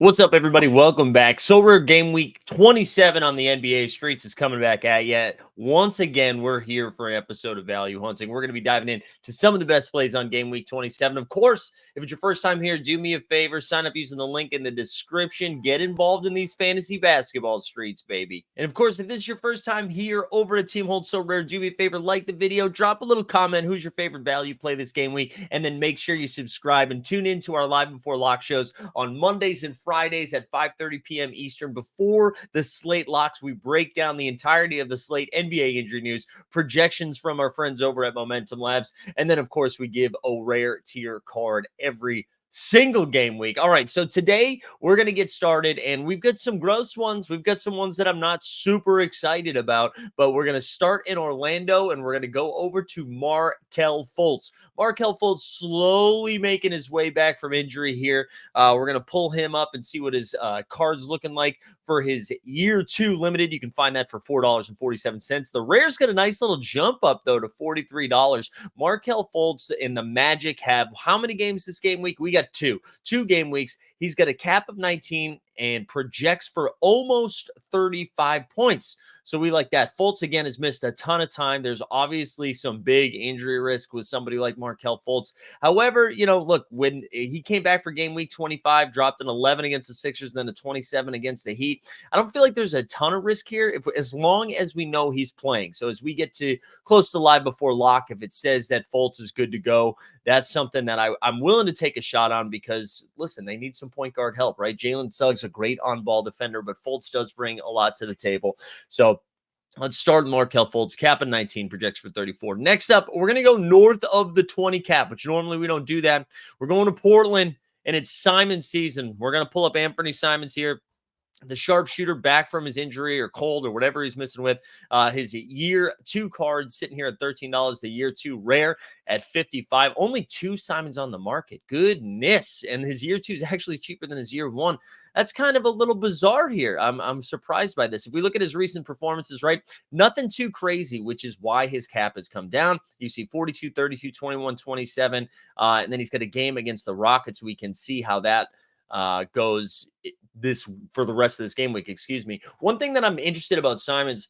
What's up, everybody? Welcome back. Sorare game week 27 on the NBA streets is coming back at you. Once again, we're here for an episode of Value Hunting. We're going to be diving in to some of the best plays on game week 27. Of course, if it's your first time here, do me a favor, sign up using the link in the description. Get involved in these fantasy basketball streets, baby. And of course, if this is your first time here over at Team Hold Sorare, do me a favor, like the video, drop a little comment. Who's your favorite value play this game week? And then make sure you subscribe and tune in to our live before lock shows on Mondays and Fridays at 5:30 p.m. Eastern. Before the slate locks, we break down the entirety of the slate, NBA injury news, projections from our friends over at Momentum Labs, and then, of course, we give a rare tier card every single game week. All right, so today we're going to get started, and we've got some gross ones. We've got some ones that I'm not super excited about, but we're going to start in Orlando, and we're going to go over to Markelle Fultz. Markelle Fultz slowly making his way back from injury here. We're going to pull him up and see what his card's looking like for his year 2 limited. You can find that for $4.47. The rare's got a nice little jump up, though, to $43. Markelle Fultz and the Magic have how many games this game week? We got two game weeks. He's got a cap of 19 and projects for almost 35 points. So we like that. Fultz, again, has missed a ton of time. There's obviously some big injury risk with somebody like Markelle Fultz. However, look, when he came back for game week 25, dropped an 11 against the Sixers, then a 27 against the Heat. I don't feel like there's a ton of risk here as long as we know he's playing. So as we get to close to live before lock, if it says that Fultz is good to go, that's something that I'm willing to take a shot on because, listen, they need some point guard help, right? Jalen Suggs, a great on-ball defender, but Fultz does bring a lot to the table. So let's start with Markelle Fultz. Cap of 19, projects for 34. Next up, we're going to go north of the 20 cap, which normally we don't do that. We're going to Portland, and it's Simons season. We're going to pull up Anthony Simons here. The sharpshooter back from his injury or cold or whatever he's missing with. His year 2 card sitting here at $13. The year 2 rare at $55. Only 2 Simons on the market. Goodness. And his year 2 is actually cheaper than his year 1. That's kind of a little bizarre here. I'm surprised by this. If we look at his recent performances, right, nothing too crazy, which is why his cap has come down. You see 42, 32, 21, 27. And then he's got a game against the Rockets. We can see how that goes this for the rest of this game week. Excuse me. One thing that I'm interested about Simons,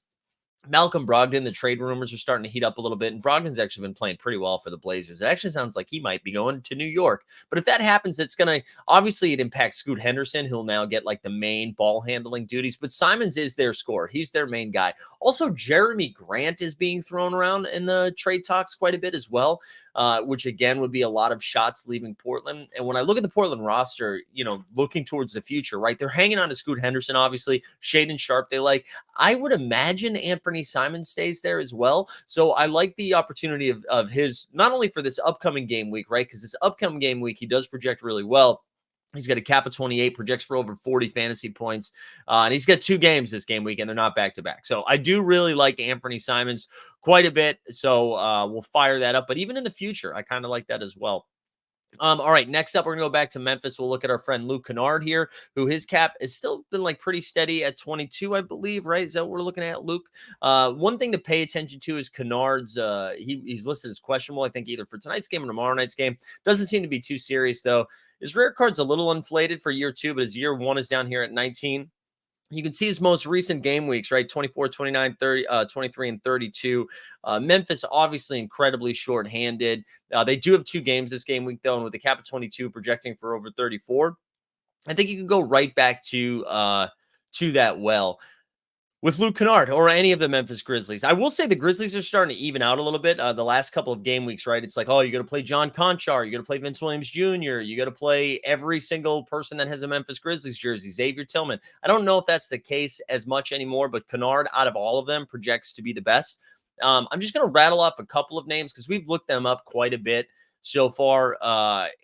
Malcolm Brogden, the trade rumors are starting to heat up a little bit, and Brogden's actually been playing pretty well for the Blazers. It actually sounds like he might be going to New York. But if that happens, it's going to, obviously it impacts Scoot Henderson, who'll now get like the main ball handling duties, but Simons is their scorer. He's their main guy. Also, Jeremy Grant is being thrown around in the trade talks quite a bit as well, which again would be a lot of shots leaving Portland. And when I look at the Portland roster, looking towards the future, right, they're hanging on to Scoot Henderson, obviously, Shaedon Sharpe they like. I would imagine Anthony Simons stays there as well. So I like the opportunity of his, not only for this upcoming game week, right? Because this upcoming game week, he does project really well. He's got a cap of 28, projects for over 40 fantasy points. And he's got 2 games this game week, and they're not back-to-back. So I do really like Anthony Simons quite a bit. So we'll fire that up. But even in the future, I kind of like that as well. All right, next up, we're going to go back to Memphis. We'll look at our friend Luke Canard here, who his cap has still been like pretty steady at 22, I believe, right? Is that what we're looking at, Luke? One thing to pay attention to is Canard's, he's listed as questionable, I think, either for tonight's game or tomorrow night's game. Doesn't seem to be too serious, though. His rare card's a little inflated for year 2, but his year 1 is down here at 19. You can see his most recent game weeks, right? 24, 29, 30, 23, and 32. Memphis, obviously incredibly shorthanded. They do have 2 games this game week, though, and with a cap of 22, projecting for over 34. I think you can go right back to that well with Luke Canard or any of the Memphis Grizzlies. I will say the Grizzlies are starting to even out a little bit. The last couple of game weeks, right? It's like, oh, you're going to play John Conchar. You're going to play Vince Williams Jr. You got to play every single person that has a Memphis Grizzlies jersey, Xavier Tillman. I don't know if that's the case as much anymore, but Canard, out of all of them, projects to be the best. I'm just going to rattle off a couple of names because we've looked them up quite a bit so far.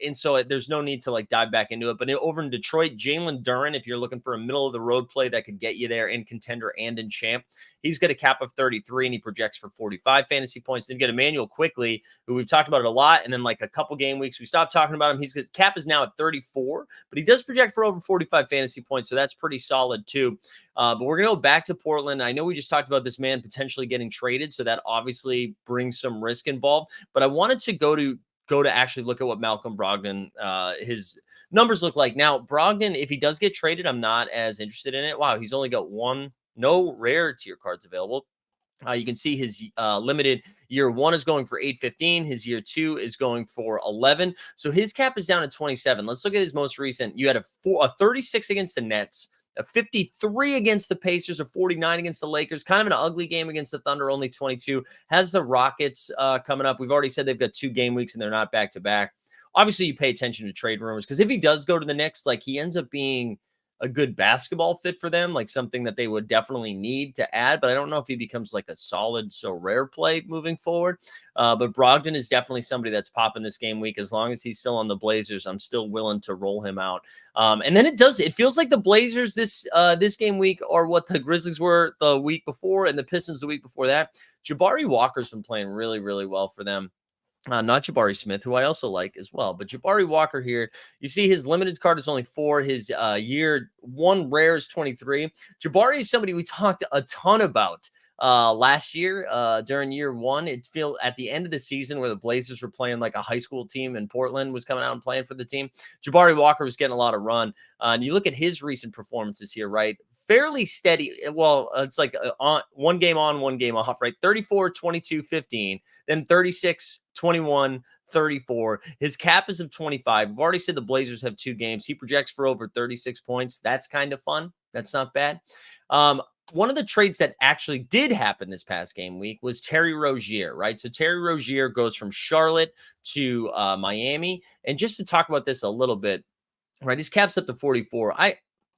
And so there's no need to like dive back into it. But over in Detroit, Jalen Duren, if you're looking for a middle of the road play that could get you there in contender and in champ, he's got a cap of 33 and he projects for 45 fantasy points. Then you get Emmanuel Quickly, who we've talked about it a lot. And then like a couple game weeks, we stopped talking about him. His cap is now at 34, but he does project for over 45 fantasy points. So that's pretty solid too. But we're going to go back to Portland. I know we just talked about this man potentially getting traded. So that obviously brings some risk involved, but I wanted to go to go to actually look at what Malcolm Brogden, his numbers look like. Now, Brogden, if he does get traded, I'm not as interested in it. Wow, he's only got no rare tier cards available. You can see his limited year 1 is going for 815. His year 2 is going for 11. So his cap is down to 27. Let's look at his most recent. You had a 36 against the Nets, a 53 against the Pacers, a 49 against the Lakers. Kind of an ugly game against the Thunder, only 22. Has the Rockets coming up. We've already said they've got 2 game weeks and they're not back to back. Obviously, you pay attention to trade rumors because if he does go to the Knicks, like he ends up being a good basketball fit for them, like something that they would definitely need to add. But I don't know if he becomes like a solid Sorare play moving forward. But Brogden is definitely somebody that's popping this game week. As long as he's still on the Blazers, I'm still willing to roll him out. And then it feels like the Blazers this game week are what the Grizzlies were the week before and the Pistons the week before that. Jabari Walker's been playing really, really well for them. Not Jabari Smith, who I also like as well. But Jabari Walker here, you see his limited card is only 4. His year 1 rare is 23. Jabari is somebody we talked a ton about last year during year 1. It feels at the end of the season where the Blazers were playing like a high school team and Portland was coming out and playing for the team. Jabari Walker was getting a lot of run. And you look at his recent performances here, right? Fairly steady. Well, it's like one game on, one game off, right? 34, 22, 15, then 36, 21, 34. His cap is of 25. We've already said the Blazers have 2 games. He projects for over 36 points. That's kind of fun. That's not bad. One of the trades that actually did happen this past game week was Terry Rozier, right? So Terry Rozier goes from Charlotte to Miami. And just to talk about this a little bit, right, his cap's up to 44.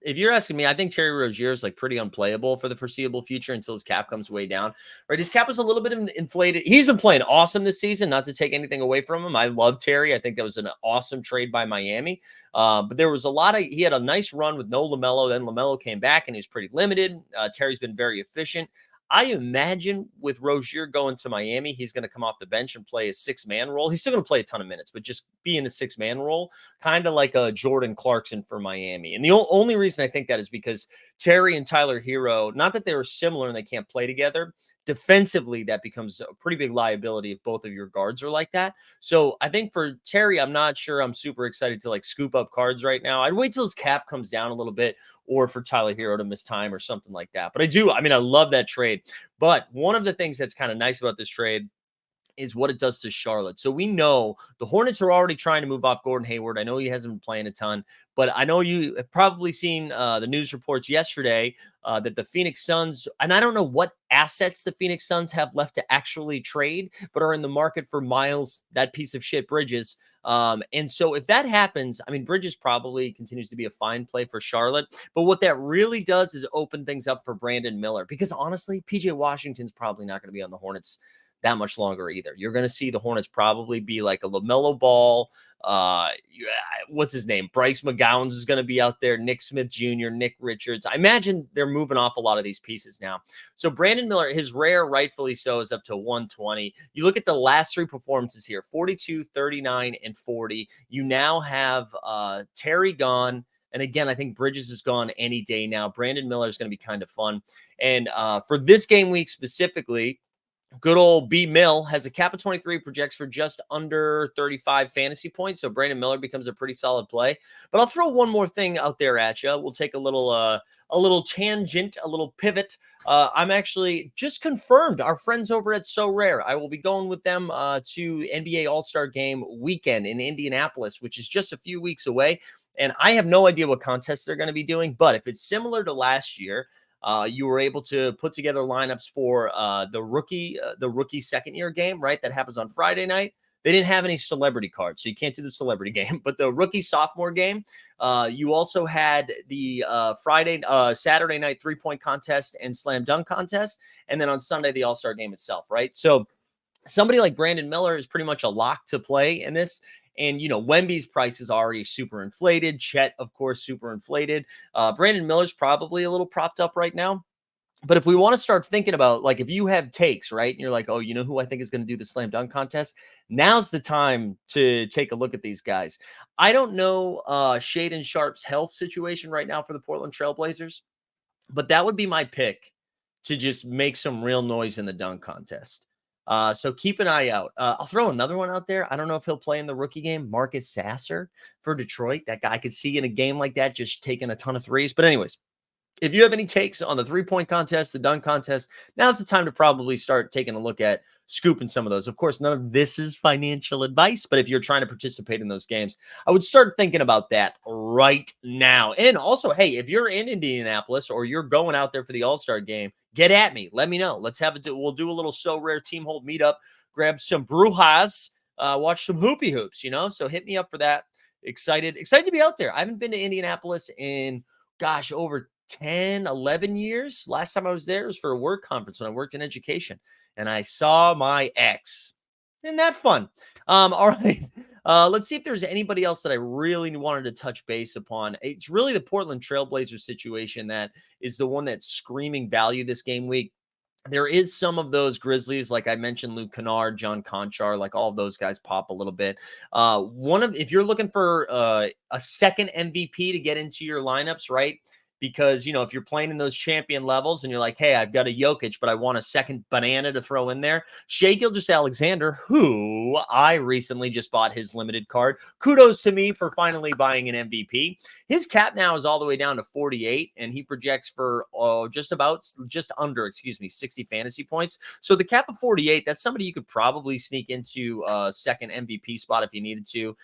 If you're asking me, I think Terry Rozier is like pretty unplayable for the foreseeable future until his cap comes way down. Right, his cap was a little bit inflated. He's been playing awesome this season. Not to take anything away from him, I love Terry. I think that was an awesome trade by Miami. But there was he had a nice run with no LaMelo. Then LaMelo came back and he's pretty limited. Terry's been very efficient. I imagine with Rozier going to Miami, he's going to come off the bench and play a 6-man role. He's still going to play a ton of minutes, but just be in a 6-man role, kind of like a Jordan Clarkson for Miami. And the only reason I think that is because Terry and Tyler Hero, not that they were similar and they can't play together, defensively, that becomes a pretty big liability if both of your guards are like that. So I think for Terry, I'm not sure I'm super excited to like scoop up cards right now. I'd wait till his cap comes down a little bit, or for Tyler Hero to miss time or something like that. But I love that trade. But one of the things that's kind of nice about this trade is what it does to Charlotte. So we know the Hornets are already trying to move off Gordon Hayward. I know he hasn't been playing a ton, but I know you have probably seen the news reports yesterday that the Phoenix Suns, and I don't know what assets the Phoenix Suns have left to actually trade, but are in the market for Miles, that piece of shit Bridges. And so if that happens, I mean, Bridges probably continues to be a fine play for Charlotte, but what that really does is open things up for Brandon Miller, because honestly, PJ Washington's probably not going to be on the Hornets that much longer either. You're going to see the Hornets probably be like a LaMelo Ball. What's his name? Bryce McGowan's is going to be out there. Nick Smith Jr., Nick Richards. I imagine they're moving off a lot of these pieces now. So Brandon Miller, his rare, rightfully so, is up to 120. You look at the last 3 performances here, 42, 39, and 40. You now have Terry gone. And again, I think Bridges is gone any day now. Brandon Miller is going to be kind of fun. And for this game week specifically, good old B Mill has a cap of 23, projects for just under 35 fantasy points. So Brandon Miller becomes a pretty solid play. But I'll throw one more thing out there at you. We'll take a little tangent, a little pivot. I'm actually just confirmed our friends over at Sorare. I will be going with them to NBA All-Star Game weekend in Indianapolis, which is just a few weeks away. And I have no idea what contests they're going to be doing. But if it's similar to last year, you were able to put together lineups for the rookie second year game, right? That happens on Friday night. They didn't have any celebrity cards, so you can't do the celebrity game. But the rookie sophomore game, you also had the Saturday night 3-point contest and slam dunk contest, and then on Sunday the All-Star game itself, right? So somebody like Brandon Miller is pretty much a lock to play in this. And, you know, Wemby's price is already super inflated. Chet, of course, super inflated. Brandon Miller's probably a little propped up right now. But if we want to start thinking about, like, if you have takes, right, and you're like, oh, you know who I think is going to do the slam dunk contest? Now's the time to take a look at these guys. I don't know Shaedon Sharp's health situation right now for the Portland Trailblazers, but that would be my pick to just make some real noise in the dunk contest. So keep an eye out. I'll throw another one out there. I don't know if he'll play in the rookie game. Marcus Sasser for Detroit. That guy I could see in a game like that just taking a ton of threes. But anyways, if you have any takes on the three-point contest, the dunk contest, now's the time to probably start taking a look at scooping some of those. Of course, none of this is financial advice, but if you're trying to participate in those games, I would start thinking about that right now. And also, hey, if you're in Indianapolis or you're going out there for the All-Star game, get at me. Let me know. Let's have it. We'll do a little So Rare team hold meetup, grab some brujas, watch some hoopy hoops, So hit me up for that. Excited to be out there. I haven't been to Indianapolis in, gosh, over 10, 11 years. Last time I was there was for a work conference when I worked in education, and I saw my ex. Isn't that fun? All right. Let's see if there's anybody else that I really wanted to touch base upon. It's really the Portland Trailblazers situation that is the one that's screaming value this game week. There is some of those Grizzlies, like I mentioned, Luke Canard, John Conchar, like all of those guys pop a little bit. If you're looking for a second MVP to get into your lineups, right? Because, if you're playing in those champion levels and you're like, hey, I've got a Jokic, but I want a second banana to throw in there. Shai Gilgeous-Alexander, who I recently just bought his limited card. Kudos to me for finally buying an MVP. His cap now is all the way down to 48, and he projects for just under 60 fantasy points. So the cap of 48, that's somebody you could probably sneak into a second MVP spot if you needed to.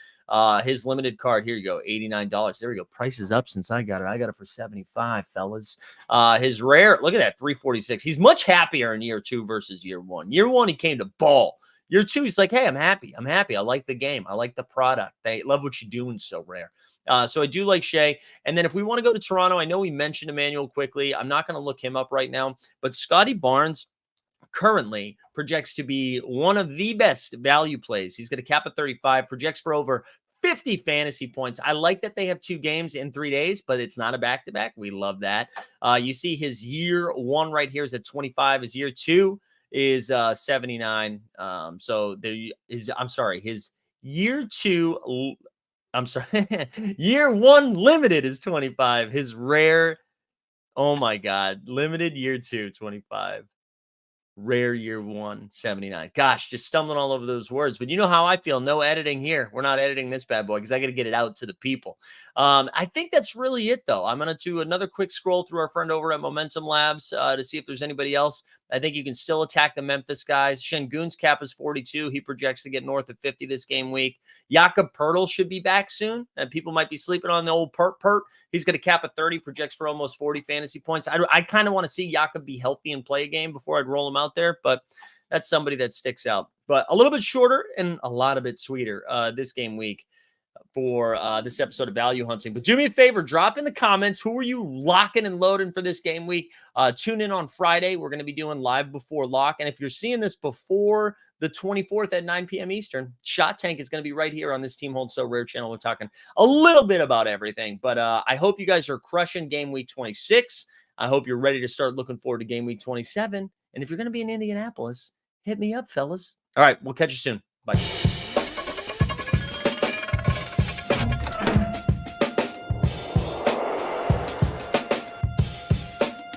His limited card, here you go, $89. There we go. Price is up since I got it. I got it for $75, fellas. His rare, look at that, $346. He's much happier in year 2 versus year 1. Year 1, he came to ball. Year 2, he's like, hey, I'm happy. I like the game. I like the product. They love what you're doing. So rare. So I do like Shea. And then if we want to go to Toronto, I know we mentioned Emmanuel quickly. I'm not going to look him up right now, but Scotty Barnes currently projects to be one of the best value plays. He's going to cap at 35, projects for over 50 fantasy points. I like that they have 2 games in 3 days, but it's not a back-to-back. We love that. You see his year 1 right here is at 25. His year 2 is 79. So there is, his year 2, year 1 limited is 25. His rare, oh my God, limited year 2, 25. Rare year 1, 79. Gosh, just stumbling all over those words. But you know how I feel. No editing here. We're not editing this bad boy because I got to get it out to the people. I think that's really it, though. I'm going to do another quick scroll through our friend over at Momentum Labs to see if there's anybody else. I think you can still attack the Memphis guys. Şengün's cap is 42. He projects to get north of 50 this game week. Jakob Poeltl should be back soon, and people might be sleeping on the old Pert. He's going to cap at 30, projects for almost 40 fantasy points. I kind of want to see Jakob be healthy and play a game before I'd roll him out there, but that's somebody that sticks out. But a little bit shorter and a lot of bit sweeter this game week for this episode of Value Hunting. But do me a favor, drop in the comments, who are you locking and loading for this game week? Tune in on Friday. We're going to be doing live before lock. And if you're seeing this before the 24th at 9 p.m. Eastern, Shot Tank is going to be right here on this Team Hold So Rare channel. We're talking a little bit about everything. But I hope you guys are crushing game week 26. I hope you're ready to start looking forward to game week 27. And if you're going to be in Indianapolis, hit me up, fellas. All right, we'll catch you soon. Bye.